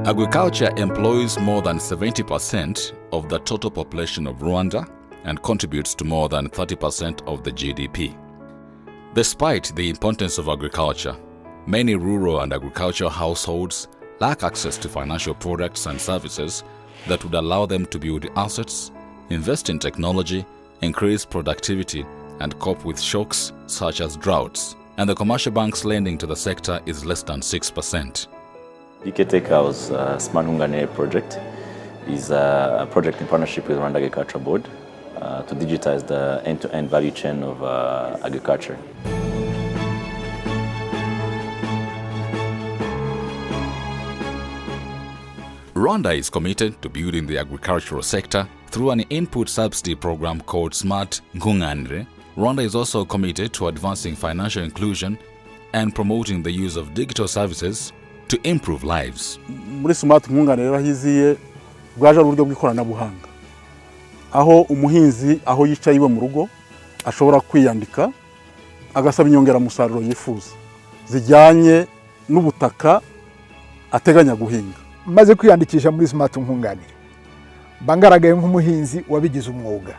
Agriculture employs more than 70% of the total population of Rwanda and contributes to more than 30% of the GDP. Despite the importance of agriculture, many rural and agricultural households lack access to financial products and services that would allow them to build assets, invest in technology, increase productivity, and cope with shocks such as droughts. And the commercial bank's lending to the sector is less than 6%. EKTECA's Smart Nkunganire project is a project in partnership with Rwanda Agriculture Board to digitize the end-to-end value chain of agriculture. Rwanda is committed to building the agricultural sector through an input subsidy program called Smart Nkunganire. Rwanda is also committed to advancing financial inclusion and promoting the use of digital services to improve lives. Muri Smart Nkunganire bahiziye bwaje uburyo bw'ikoranabuhanga. Aho umuhinzi aho yicaye iwe mu rugo ashobora kwiyandika agasaba inyongera musaruro yifuza zijyanye n'ubutaka ateganya guhinga. Maze kwiyandikisha muri Smart Nkunganire bangaragaye nk'umuhinzi wabigize umwuga.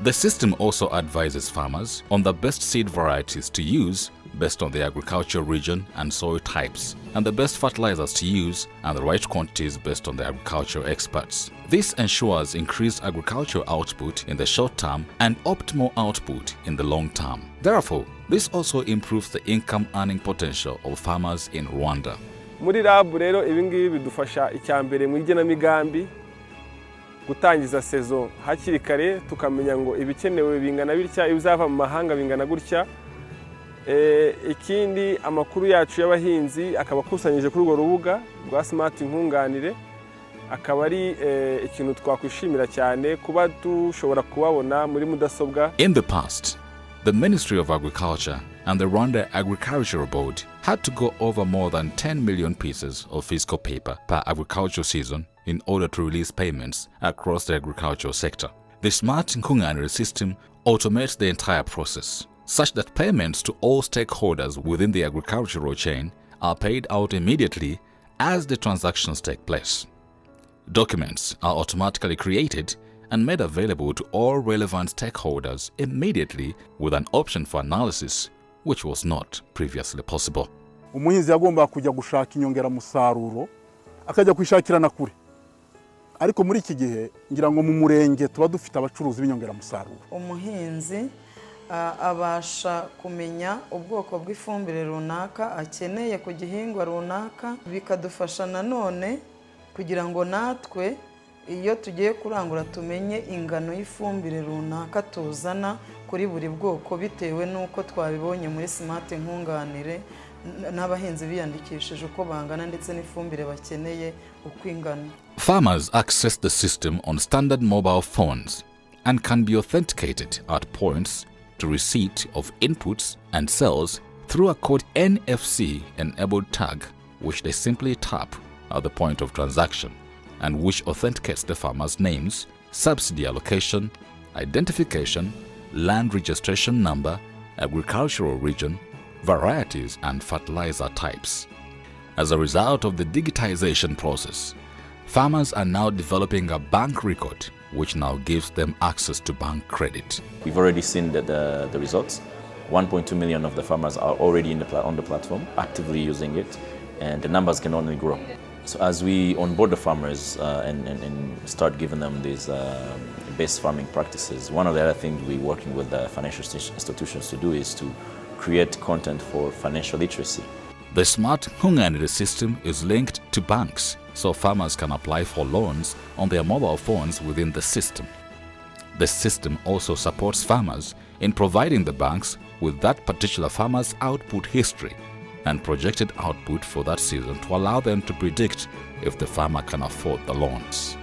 The system also advises farmers on the best seed varieties to use based on the agricultural region and soil types, and the best fertilizers to use and the right quantities based on the agricultural experts. This ensures increased agricultural output in the short term and optimal output in the long term. Therefore, this also improves the income earning potential of farmers in Rwanda. Muri lab rero ibingibi bidufasha icyambere mu igenamigambi gutangiza saison hakiri kare tukamenya ngo ibikenewe bingana bitya ibizava mu mahanga bingana gutya. Ikindi amakuru yacu y'abahinzi akaba kusanyije kuri urwo rubuga rwa Smart Nkunganire akaba ari ikintu twakwishimira cyane kuba dushobora kubabona muri mudasobwa. In the past, the Ministry of Agriculture and the Rwanda Agricultural Board had to go over more than 10 million pieces of physical paper per agricultural season in order to release payments across the agricultural sector. The Smart Nkunganire system automates the entire process, such that payments to all stakeholders within the agricultural chain are paid out immediately as the transactions take place. Documents are automatically created and made available to all relevant stakeholders immediately with an option for analysis, which was not previously possible. Umuhinzi yagomba kujya gushaka inyongera musaruro akajya kwishakira na kure. Ariko muri iki gihe ngira ngo mu murenge tuba dufite abacuruzi b'inyongera musaruro. Umuhinzi abasha kumenya ubwoko bw'ifumbire runaka akeneye ku gihingwa runaka, bikadufasha nanone kugira ngo natwe iyo tugiye kurangura tumenye ingano y'ifumbire runaka tuzana kuri buri bwoko bitewe nuko twabibonye muri Smart Nkunganire n'abahinzi biyandikishije uko bangana ndetse n'ifumbire bakeneye uko ingana. Farmers access the system on standard mobile phones and can be authenticated at points to receipt of inputs and sales through a code NFC-enabled tag, which they simply tap at the point of transaction, and which authenticates the farmers' names, subsidy allocation, identification, land registration number, agricultural region, varieties, and fertilizer types. As a result of the digitization process, farmers are now developing a bank record, which now gives them access to bank credit. We've already seen the results. 1.2 million of the farmers are already on the platform, actively using it, and the numbers can only grow. So as we onboard the farmers and start giving them these best farming practices, one of the other things we're working with the financial institutions to do is to create content for financial literacy. The Smart Nkunganire system is linked to banks, so farmers can apply for loans on their mobile phones within the system. The system also supports farmers in providing the banks with that particular farmer's output history and projected output for that season to allow them to predict if the farmer can afford the loans.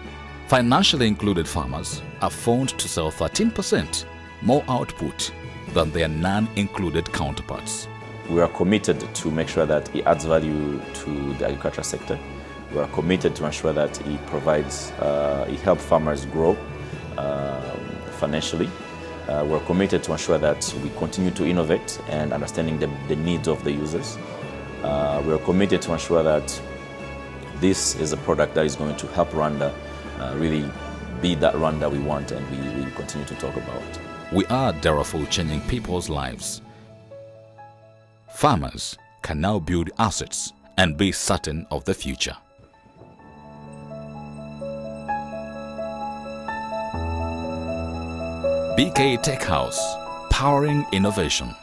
Financially included farmers are found to sell 13% more output than their non-included counterparts. We are committed to make sure that it adds value to the agriculture sector. We are committed to ensure that it helps farmers grow financially. We're committed to ensure that we continue to innovate and understanding the needs of the users. We're committed to ensure that this is a product that is going to help Rwanda really be that Rwanda we want and we continue to talk about. We are therefore changing people's lives. Farmers can now build assets and be certain of the future. BK Tech House, powering innovation.